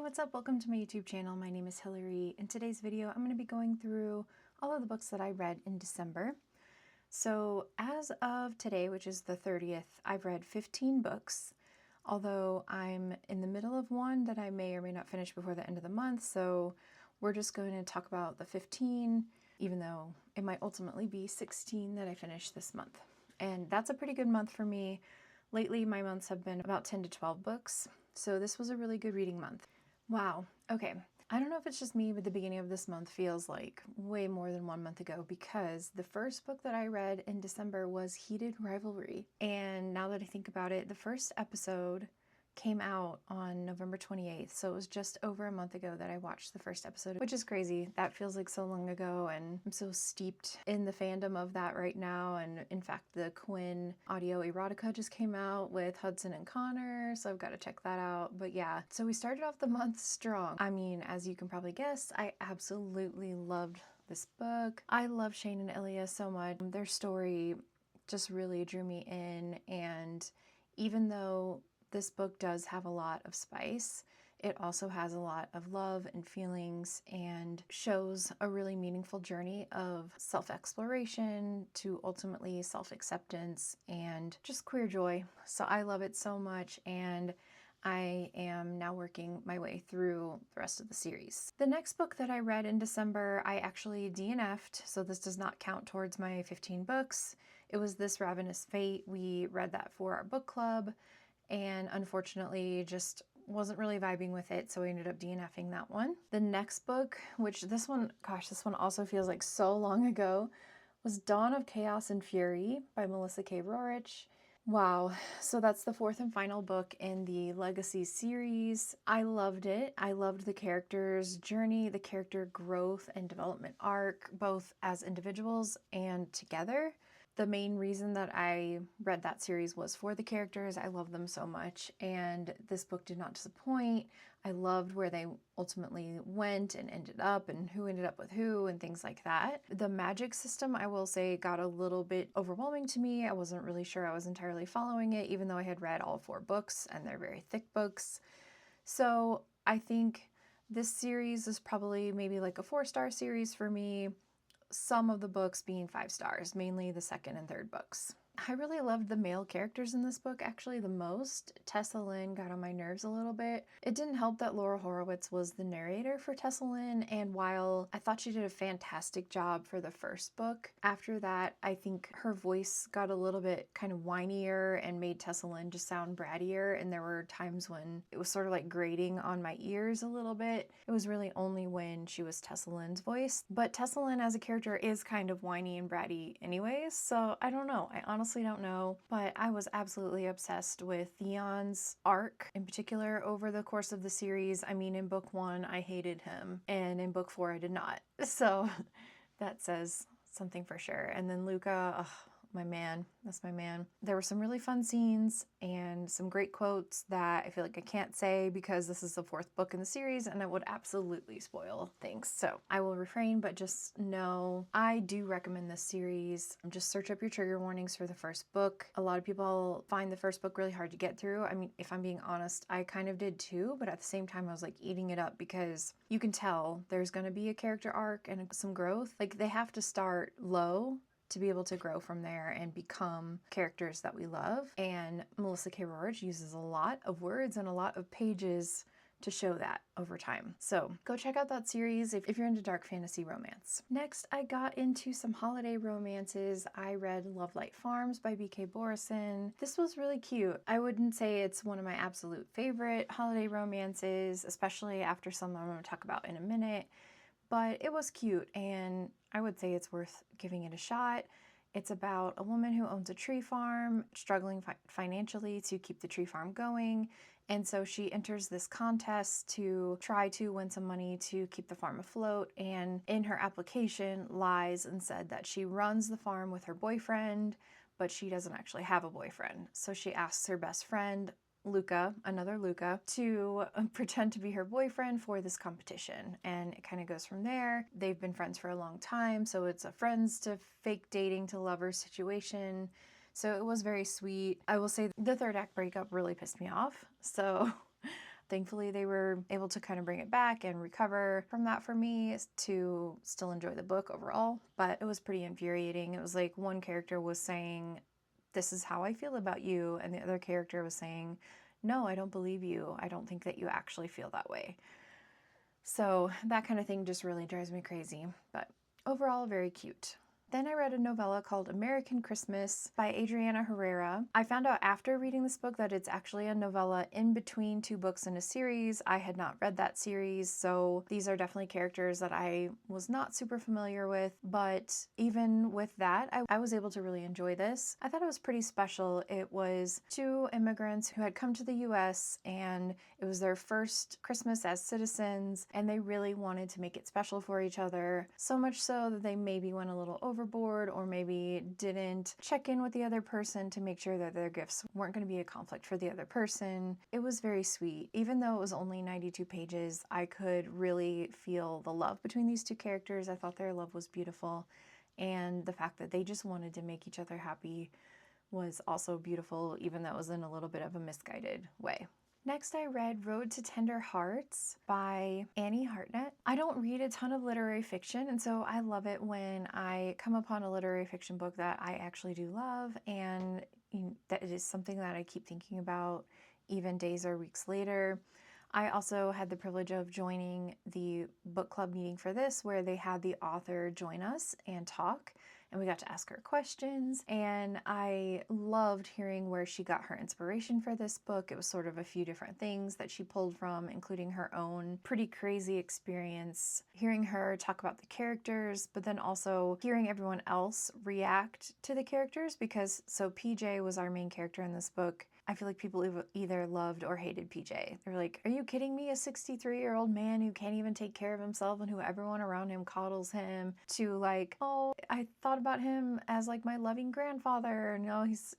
what's up? Welcome to my YouTube channel. My name is Hillary. In today's video, I'm going to be going through all of the books that I read in December. So as of today, which is the 30th, I've read 15 books, although I'm in the middle of one that I may or may not finish before the end of the month. So we're just going to talk about the 15, even though it might ultimately be 16 that I finish this month. And that's a pretty good month for me. Lately, my months have been about 10 to 12 books, so this was a really good reading month. Wow, okay. I don't know if it's just me, but the beginning of this month feels like way more than 1 month ago because the first book that I read in December was Heated Rivalry. And now that I think about it, the first episode came out on November 28th, so it was just over a month ago that I watched the first episode, which is crazy. That feels like so long ago, and I'm so steeped in the fandom of that right now. And in fact, the Quinn audio erotica just came out with Hudson and Connor, so I've got to check that out. But yeah, so we started off the month strong. I mean, as you can probably guess, I absolutely loved this book. I love Shane and Ilya so much. Their story just really drew me in, and even though this book does have a lot of spice, it also has a lot of love and feelings and shows a really meaningful journey of self-exploration to ultimately self-acceptance and just queer joy. So I love it so much, and I am now working my way through the rest of the series. The next book that I read in December, I actually DNF'd, so this does not count towards my 15 books. It was This Ravenous Fate. We read that for our book club, and unfortunately just wasn't really vibing with it, so I ended up DNFing that one. The next book, which this one also feels like so long ago, was Dawn of Chaos and Fury by Melissa K. Roehrich. Wow, so that's the fourth and final book in the Legacy series. I loved it. I loved the characters' journey, the character growth and development arc, both as individuals and together. The main reason that I read that series was for the characters. I love them so much, and this book did not disappoint. I loved where they ultimately went and ended up, and who ended up with who, and things like that. The magic system, I will say, got a little bit overwhelming to me. I wasn't really sure I was entirely following it, even though I had read all 4 books, and they're very thick books. So I think this series is probably maybe like a 4-star series for me. Some of the books being 5 stars, mainly the second and third books. I really loved the male characters in this book actually the most. Tessa Lynn got on my nerves a little bit. It didn't help that Laura Horowitz was the narrator for Tessa Lynn, and while I thought she did a fantastic job for the first book, after that I think her voice got a little bit kind of whinier and made Tessa Lynn just sound brattier, and there were times when it was sort of like grating on my ears a little bit. It was really only when she was Tessa Lynn's voice, but Tessa Lynn as a character is kind of whiny and bratty anyways, so I don't know. I honestly don't know, but I was absolutely obsessed with Theon's arc in particular over the course of the series. I mean, in book 1 I hated him, and in book 4 I did not, so that says something for sure. And then Luca, oh, my man, that's my man. There were some really fun scenes and some great quotes that I feel like I can't say because this is the 4th book in the series and it would absolutely spoil things. So I will refrain, but just know I do recommend this series. Just search up your trigger warnings for the first book. A lot of people find the first book really hard to get through. I mean, if I'm being honest, I kind of did too, but at the same time I was like eating it up because you can tell there's going to be a character arc and some growth. Like they have to start low to be able to grow from there and become characters that we love. And Melissa K. Roehrich uses a lot of words and a lot of pages to show that over time. So go check out that series if you're into dark fantasy romance. Next, I got into some holiday romances. I read Lovelight Farms by B.K. Borison. This was really cute. I wouldn't say it's one of my absolute favorite holiday romances, especially after some I'm going to talk about in a minute, but it was cute and I would say it's worth giving it a shot. It's about a woman who owns a tree farm, struggling financially to keep the tree farm going. And so she enters this contest to try to win some money to keep the farm afloat. And in her application lies and said that she runs the farm with her boyfriend, but she doesn't actually have a boyfriend. So she asks her best friend, Luca, another Luca, to pretend to be her boyfriend for this competition. And it kind of goes from there. They've been friends for a long time, so it's a friends to fake dating to lovers situation. So it was very sweet. I will say the third act breakup really pissed me off. So Thankfully, they were able to kind of bring it back and recover from that for me to still enjoy the book overall, but it was pretty infuriating. It was like one character was saying, "This is how I feel about you," and the other character was saying, "No, I don't believe you. I don't think that you actually feel that way." So that kind of thing just really drives me crazy, but overall very cute. Then I read a novella called American Christmas by Adriana Herrera. I found out after reading this book that it's actually a novella in between two books in a series. I had not read that series, so these are definitely characters that I was not super familiar with, but even with that, I was able to really enjoy this. I thought it was pretty special. It was two immigrants who had come to the US, and it was their first Christmas as citizens, and they really wanted to make it special for each other, so much so that they maybe went a little overboard or maybe didn't check in with the other person to make sure that their gifts weren't going to be a conflict for the other person. It was very sweet. Even though it was only 92 pages, I could really feel the love between these two characters. I thought their love was beautiful, and the fact that they just wanted to make each other happy was also beautiful, even though it was in a little bit of a misguided way. Next, I read Road to Tender Hearts by Annie Hartnett. I don't read a ton of literary fiction, and so I love it when I come upon a literary fiction book that I actually do love, and that it is something that I keep thinking about even days or weeks later. I also had the privilege of joining the book club meeting for this, where they had the author join us and talk, and we got to ask her questions, and I loved hearing where she got her inspiration for this book. It was sort of a few different things that she pulled from, including her own pretty crazy experience, hearing her talk about the characters, but then also hearing everyone else react to the characters, because so PJ was our main character in this book. I feel like people either loved or hated PJ. They're like, "Are you kidding me? A 63-year-old man who can't even take care of himself and who everyone around him coddles him," to like, "Oh, I thought about him as like my loving grandfather. And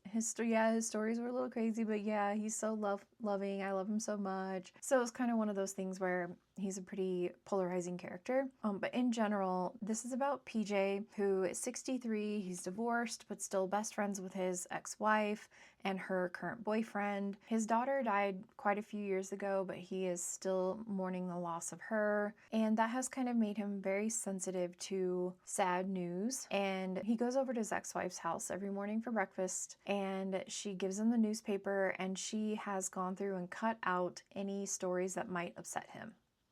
his stories were a little crazy, but yeah, he's so loving. I love him so much." So it's kind of one of those things where he's a pretty polarizing character. But in general, this is about PJ, who is 63. He's divorced, but still best friends with his ex-wife and her current boyfriend. His daughter died quite a few years ago, but he is still mourning the loss of her. And that has kind of made him very sensitive to sad news. And he goes over to his ex-wife's house every morning for breakfast, and she gives him the newspaper, and she has gone through and cut out any stories that might upset him.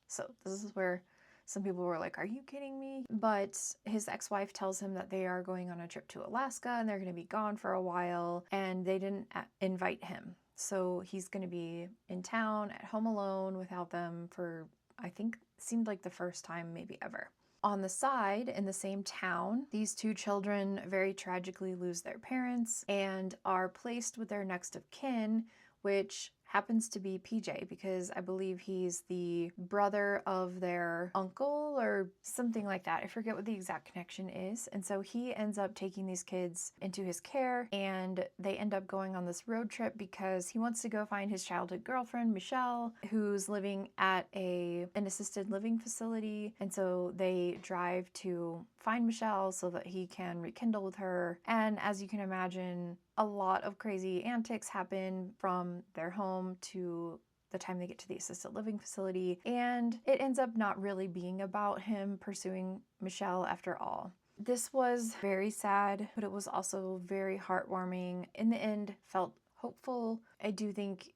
So this is where some people were like, "Are you kidding me?" But his ex-wife tells him that they are going on a trip to Alaska and they're going to be gone for a while, and they didn't invite him. So he's going to be in town at home alone without them for, I think, seemed like the first time maybe ever. On the side, in the same town, these two children very tragically lose their parents and are placed with their next of kin, which happens to be PJ, because I believe he's the brother of their uncle or something like that. I forget what the exact connection is. And so he ends up taking these kids into his care, and they end up going on this road trip because he wants to go find his childhood girlfriend, Michelle, who's living at an assisted living facility. And so they drive to find Michelle so that he can rekindle with her. And as you can imagine, a lot of crazy antics happen from their home to the time they get to the assisted living facility, and it ends up not really being about him pursuing Michelle after all. This was very sad, but it was also very heartwarming. In the end, felt hopeful. I do think,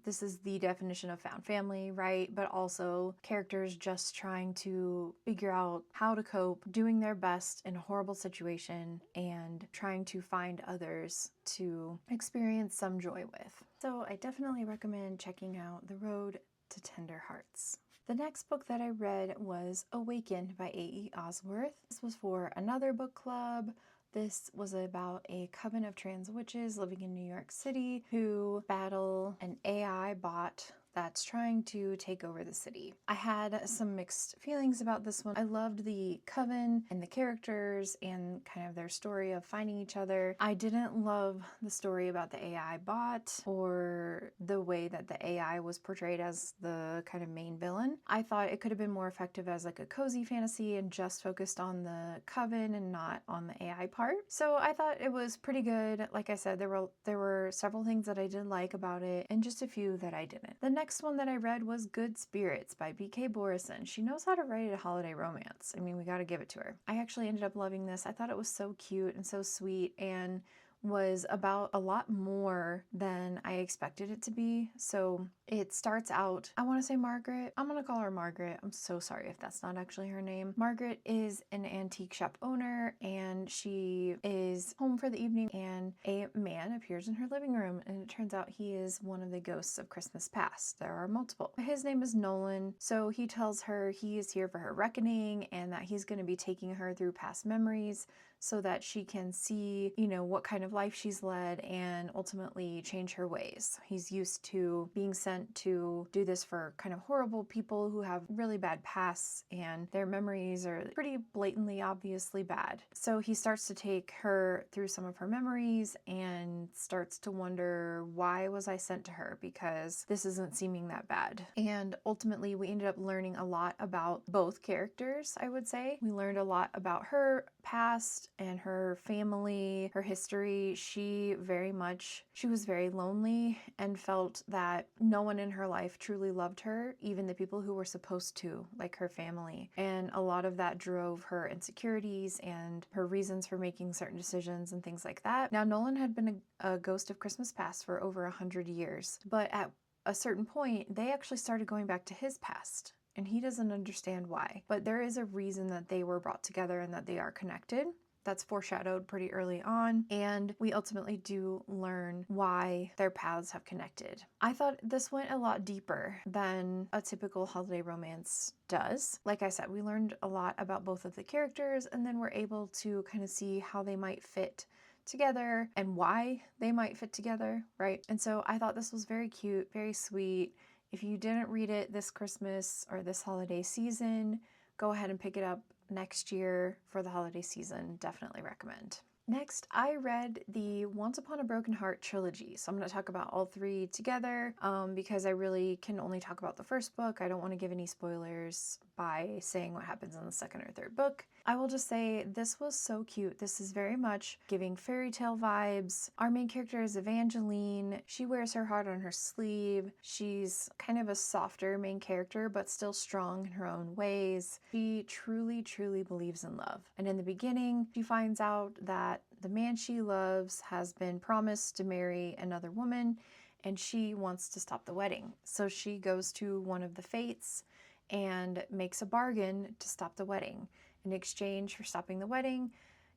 this is the definition of found family, right? But also characters just trying to figure out how to cope, doing their best in a horrible situation, and trying to find others to experience some joy with. So I definitely recommend checking out The Road to Tender Hearts. The next book that I read was Awakened by AE Osworth. This was for another book club. This was about a coven of trans witches living in New York City who battle an AI bot that's trying to take over the city. I had some mixed feelings about this one. I loved the coven and the characters and kind of their story of finding each other. I didn't love the story about the AI bot or the way that the AI was portrayed as the kind of main villain. I thought it could have been more effective as like a cozy fantasy and just focused on the coven and not on the AI part. So I thought it was pretty good. Like I said, there were several things that I did like about it and just a few that I didn't. The next next one that I read was Good Spirits by B.K. Borison. She knows how to write a holiday romance. I mean, we gotta give it to her. I actually ended up loving this. I thought it was so cute and so sweet, and was about a lot more than I expected it to be. So it starts out, I want to say Margaret. I'm going to call her Margaret. I'm so sorry if that's not actually her name. Margaret is an antique shop owner, and she is home for the evening, and a man appears in her living room, and it turns out he is one of the ghosts of Christmas past. There are multiple. His name is Nolan, so he tells her he is here for her reckoning and that he's going to be taking her through past memories so that she can see, you know, what kind of life she's led and ultimately change her ways. He's used to being sent to do this for kind of horrible people who have really bad pasts, and their memories are pretty blatantly, obviously bad. So he starts to take her through some of her memories and starts to wonder, why was I sent to her? Because this isn't seeming that bad. And ultimately, we ended up learning a lot about both characters, I would say. We learned a lot about her past and her family, her history. She was very lonely and felt that no one in her life truly loved her, even the people who were supposed to, like her family. And a lot of that drove her insecurities and her reasons for making certain decisions and things like that. Now, Nolan had been a ghost of Christmas past for over 100 years, but at a certain point, they actually started going back to his past. And he doesn't understand why. But there is a reason that they were brought together and that they are connected. That's foreshadowed pretty early on, and we ultimately do learn why their paths have connected. I thought this went a lot deeper than a typical holiday romance does. Like I said, we learned a lot about both of the characters, and then we're able to kind of see how they might fit together and why they might fit together, right? And so I thought this was very cute, very sweet. If you didn't read it this Christmas or this holiday season, go ahead and pick it up next year for the holiday season. Definitely recommend. Next, I read the Once Upon a Broken Heart trilogy. So I'm going to talk about all three together because I really can only talk about the first book. I don't want to give any spoilers by saying what happens in the second or third book. I will just say this was so cute. This is very much giving fairy tale vibes. Our main character is Angeline. She wears her heart on her sleeve. She's kind of a softer main character, but still strong in her own ways. She truly, truly believes in love. And in the beginning, she finds out that the man she loves has been promised to marry another woman, and she wants to stop the wedding. So she goes to one of the fates and makes a bargain to stop the wedding. In exchange for stopping the wedding,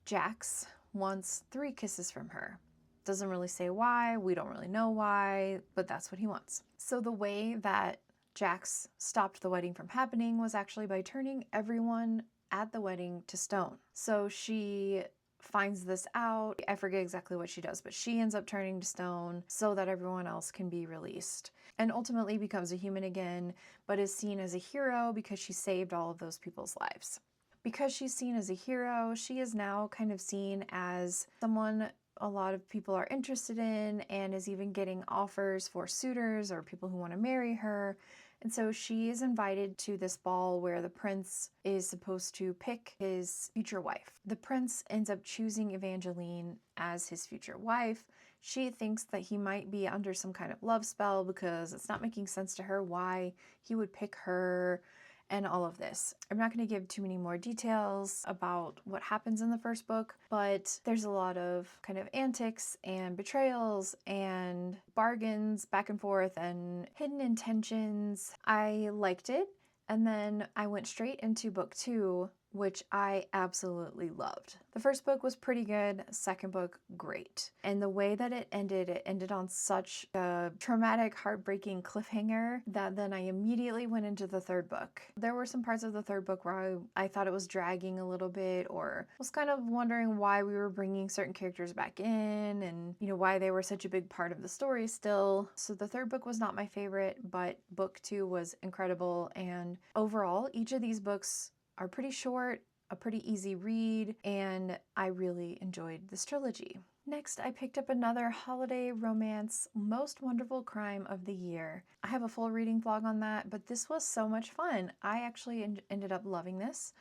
Jax wants 3 kisses from her. Doesn't really say why, we don't really know why, but that's what he wants. So the way that Jax stopped the wedding from happening was actually by turning everyone at the wedding to stone. So she finds this out. I forget exactly what she does, but she ends up turning to stone so that everyone else can be released, and ultimately becomes a human again, but is seen as a hero because she saved all of those people's lives. Because she's seen as a hero, she is now kind of seen as someone a lot of people are interested in, and is even getting offers for suitors or people who want to marry her. And so she is invited to this ball where the prince is supposed to pick his future wife. The prince ends up choosing Angeline as his future wife. She thinks that he might be under some kind of love spell because it's not making sense to her why he would pick her and all of this. I'm not going to give too many more details about what happens in the first book, but there's a lot of kind of antics and betrayals and bargains back and forth and hidden intentions. I liked it, and then I went straight into book 2, which I absolutely loved. The first book was pretty good, second book, great. And the way that it ended on such a traumatic, heartbreaking cliffhanger that then I immediately went into the third book. There were some parts of the third book where I thought it was dragging a little bit, or was kind of wondering why we were bringing certain characters back in and, you know, why they were such a big part of the story still. So the third book was not my favorite, but book 2 was incredible. And overall, each of these books are pretty short, a pretty easy read, and I really enjoyed this trilogy. Next, I picked up another holiday romance, Most Wonderful Crime of the Year. I have a full reading vlog on that, but this was so much fun. I actually ended up loving this,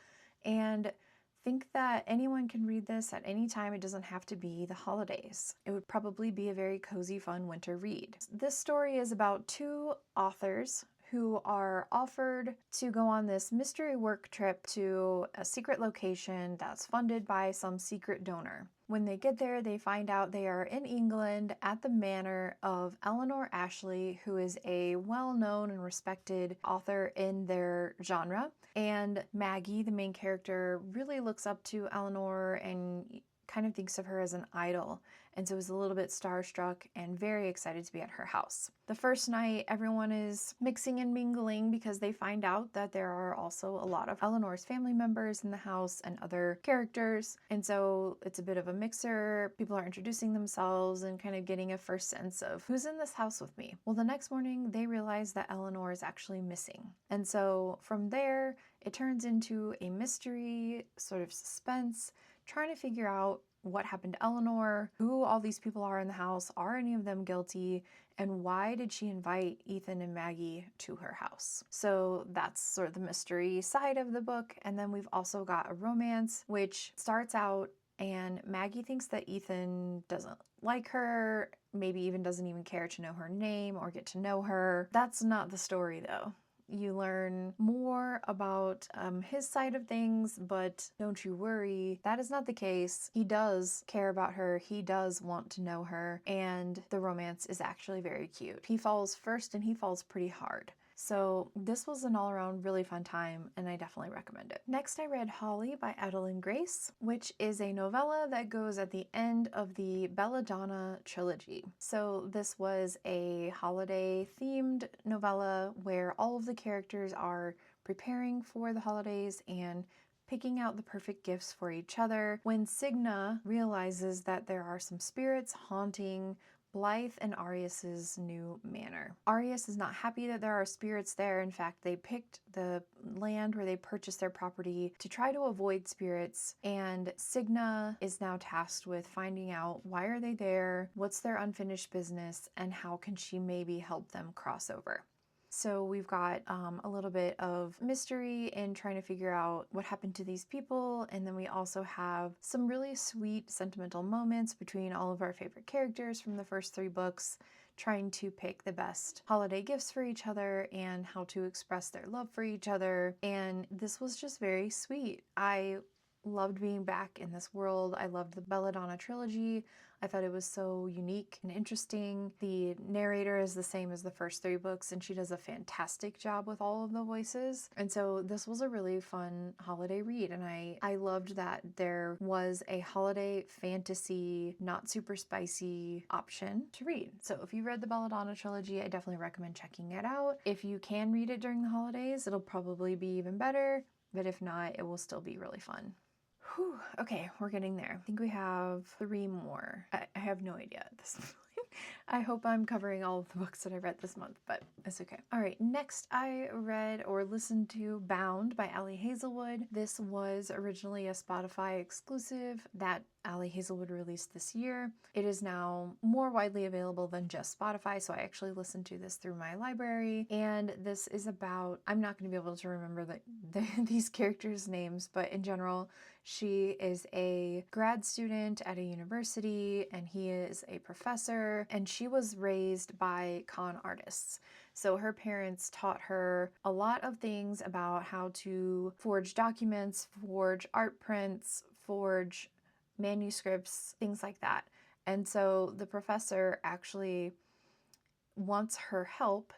and think that anyone can read this at any time. It doesn't have to be the holidays. It would probably be a very cozy, fun winter read. This story is about two authors who are offered to go on this mystery work trip to a secret location that's funded by some secret donor. When they get there, they find out they are in England at the manor of Eleanor Ashley, who is a well-known and respected author in their genre. And Maggie, the main character, really looks up to Eleanor and kind of thinks of her as an idol, and so is a little bit starstruck and very excited to be at her house. The first night, everyone is mixing and mingling because they find out that there are also a lot of Eleanor's family members in the house and other characters, and so it's a bit of a mixer. People are introducing themselves and kind of getting a first sense of who's in this house with me. Well, the next morning, they realize that Eleanor is actually missing, and so from there, it turns into a mystery, sort of suspense, trying to figure out what happened to Eleanor, who all these people are in the house, are any of them guilty, and why did she invite Ethan and Maggie to her house? So that's sort of the mystery side of the book. And then we've also got a romance, which starts out and Maggie thinks that Ethan doesn't like her, maybe even doesn't even care to know her name or get to know her. That's not the story though. You learn more about his side of things, but don't you worry, that is not the case. He does care about her, he does want to know her, and the romance is actually very cute. He falls first and he falls pretty hard. So this was an all-around really fun time, and I definitely recommend it. Next, I read Holly by Adalyn Grace, which is a novella that goes at the end of the Belladonna trilogy. So this was a holiday-themed novella where all of the characters are preparing for the holidays and picking out the perfect gifts for each other when Signa realizes that there are some spirits haunting Blythe and Arius's new manor. Arius is not happy that there are spirits there. In fact, they picked the land where they purchased their property to try to avoid spirits, and Signa is now tasked with finding out why are they there, what's their unfinished business, and how can she maybe help them cross over. So we've got a little bit of mystery in trying to figure out what happened to these people, and then we also have some really sweet sentimental moments between all of our favorite characters from the first 3 books, trying to pick the best holiday gifts for each other and how to express their love for each other. And this was just very sweet. I loved being back in this world. I loved the Belladonna trilogy. I thought it was so unique and interesting. The narrator is the same as the first 3 books, and she does a fantastic job with all of the voices. And so this was a really fun holiday read, and I loved that there was a holiday fantasy, not super spicy option to read. So if you read the Belladonna trilogy, I definitely recommend checking it out. If you can read it during the holidays, it'll probably be even better, but if not, it will still be really fun. Whew, okay, we're getting there. I think we have 3 more. I have no idea at this point. I hope I'm covering all of the books that I read this month, but it's okay. All right, next I read or listened to Bound by Ali Hazelwood. This was originally a Spotify exclusive that Ali Hazelwood released this year. It is now more widely available than just Spotify, so I actually listened to this through my library. And this is about, I'm not going to be able to remember these characters' names, but in general, she is a grad student at a university and he is a professor, and she was raised by con artists. So her parents taught her a lot of things about how to forge documents, forge art prints, forge manuscripts, things like that. And so the professor actually wants her help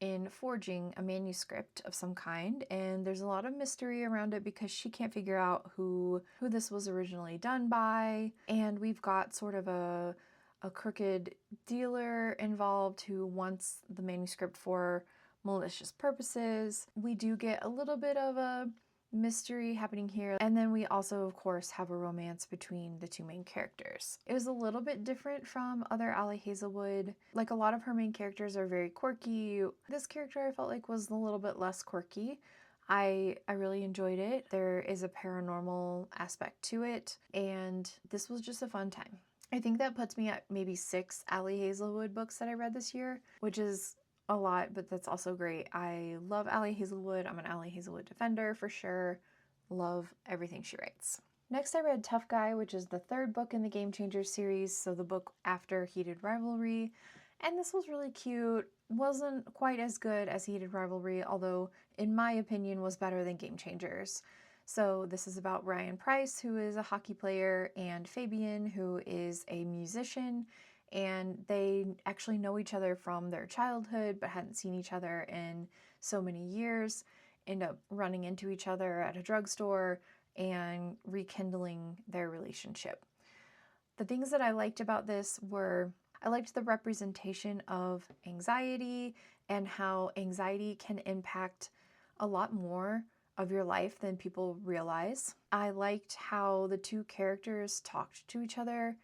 in forging a manuscript of some kind, and there's a lot of mystery around it because she can't figure out who this was originally done by. And we've got sort of a crooked dealer involved who wants the manuscript for malicious purposes. We do get a little bit of a mystery happening here, and then we also of course have a romance between the 2 main characters. It was a little bit different from other Ali Hazelwood. Like, a lot of her main characters are very quirky. This character I felt like was a little bit less quirky. I really enjoyed it. There is a paranormal aspect to it, and this was just a fun time. I think that puts me at maybe 6 Ali Hazelwood books that I read this year, which is a lot, but that's also great. I love Ali Hazelwood. I'm an Ali Hazelwood defender for sure. love everything she writes. Next, I read Tough Guy, which is the third book in the Game Changers series, so the book after Heated Rivalry. And this was really cute. Wasn't quite as good as Heated Rivalry, although in my opinion was better than Game Changers. So this is about Ryan Price, who is a hockey player, and Fabian, who is a musician, and they actually know each other from their childhood but hadn't seen each other in so many years, end up running into each other at a drugstore and rekindling their relationship. The things that I liked about this were I liked the representation of anxiety and how anxiety can impact a lot more of your life than people realize. I liked how the two characters talked to each other,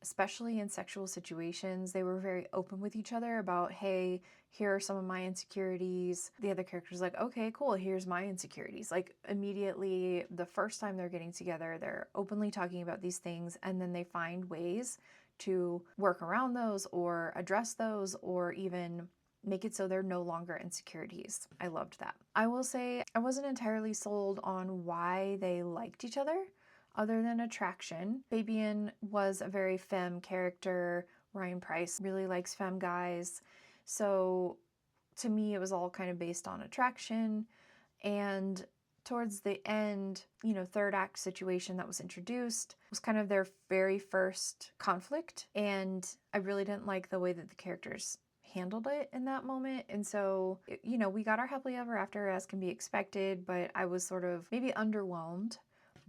especially in sexual situations. They were very open with each other about, hey, here are some of my insecurities. The other character's like, okay, cool, here's my insecurities. Like immediately, the first time they're getting together, they're openly talking about these things, and then they find ways to work around those or address those or even make it so they're no longer insecurities. I loved that. I will say I wasn't entirely sold on why they liked each other other than attraction. Fabian was a very femme character. Ryan Price really likes femme guys. So to me, it was all kind of based on attraction. And towards the end, third act situation that was introduced was kind of their very first conflict. And I really didn't like the way that the characters handled it in that moment. And so, we got our happily ever after as can be expected, but I was sort of maybe underwhelmed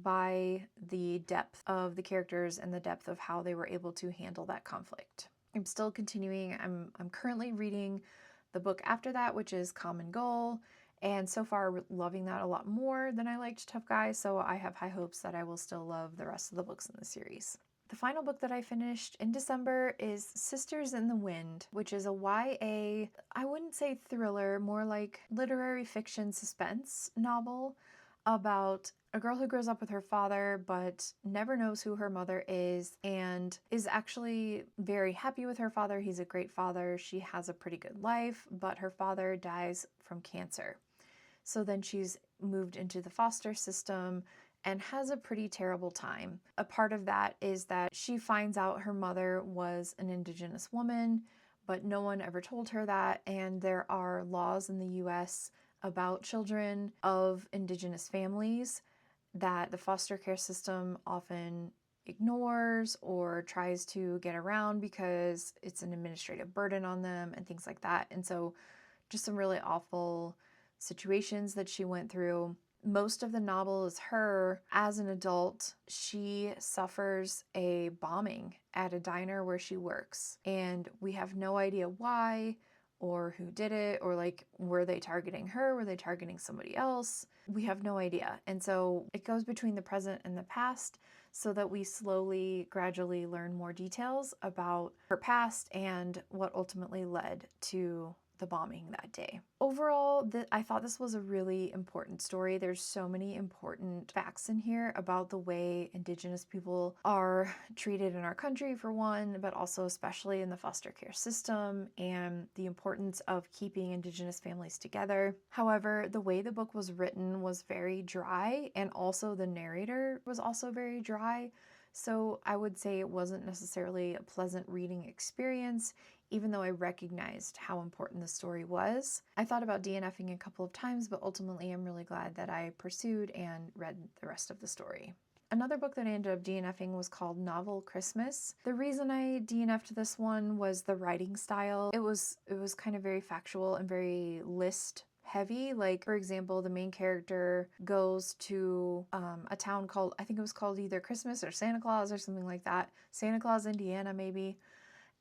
by the depth of the characters and the depth of how they were able to handle that conflict. I'm still continuing. I'm currently reading the book after that, which is Common Goal, and so far loving that a lot more than I liked Tough Guy, so I have high hopes that I will still love the rest of the books in the series. The final book that I finished in December is Sisters in the Wind, which is a YA, I wouldn't say thriller, more like literary fiction suspense novel about a girl who grows up with her father but never knows who her mother is and is actually very happy with her father. He's a great father. She has a pretty good life, but her father dies from cancer. So then she's moved into the foster system and has a pretty terrible time. A part of that is that she finds out her mother was an Indigenous woman, but no one ever told her that, and there are laws in the US about children of Indigenous families that the foster care system often ignores or tries to get around because it's an administrative burden on them and things like that. And so just some really awful situations that she went through. Most of the novel is her as an adult. She suffers a bombing at a diner where she works, and we have no idea why or who did it, or like, were they targeting her? Were they targeting somebody else? We have no idea. And so it goes between the present and the past so that we slowly, gradually learn more details about her past and what ultimately led to the bombing that day. Overall, I thought this was a really important story. There's so many important facts in here about the way Indigenous people are treated in our country, for one, but also especially in the foster care system, and the importance of keeping Indigenous families together. However, the way the book was written was very dry, and also the narrator was also very dry. So I would say it wasn't necessarily a pleasant reading experience, even though I recognized how important the story was. I thought about DNFing a couple of times, but ultimately I'm really glad that I pursued and read the rest of the story. Another book that I ended up DNFing was called Novel Christmas. The reason I DNF'd this one was the writing style. It was kind of very factual and very list heavy. Like, for example, the main character goes to a town called, I think it was called either Christmas or Santa Claus or something like that. Santa Claus, Indiana, maybe.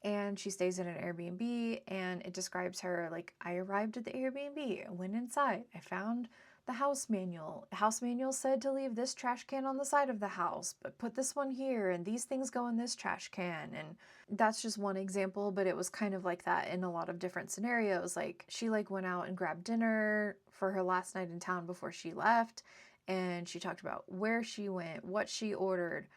And she stays in an Airbnb, and it describes her like, I arrived at the Airbnb, I went inside, I found the house manual. The house manual said to leave this trash can on the side of the house, but put this one here, and these things go in this trash can. And that's just one example, but it was kind of like that in a lot of different scenarios. Like, she went out and grabbed dinner for her last night in town before she left, and she talked about where she went, what she ordered.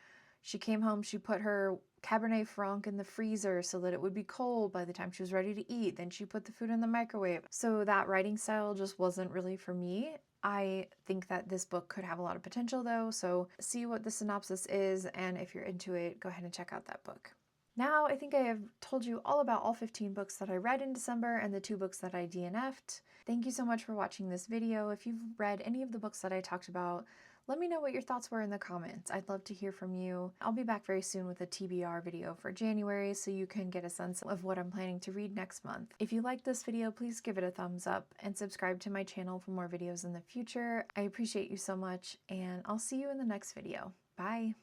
She came home, she put her Cabernet Franc in the freezer so that it would be cold by the time she was ready to eat. Then she put the food in the microwave. So that writing style just wasn't really for me. I think that this book could have a lot of potential though, so see what the synopsis is, and if you're into it, go ahead and check out that book. Now, I think I have told you all about all 15 books that I read in December and the 2 books that I DNF'd. Thank you so much for watching this video. If you've read any of the books that I talked about, let me know what your thoughts were in the comments. I'd love to hear from you. I'll be back very soon with a TBR video for January so you can get a sense of what I'm planning to read next month. If you liked this video, please give it a thumbs up and subscribe to my channel for more videos in the future. I appreciate you so much, and I'll see you in the next video. Bye!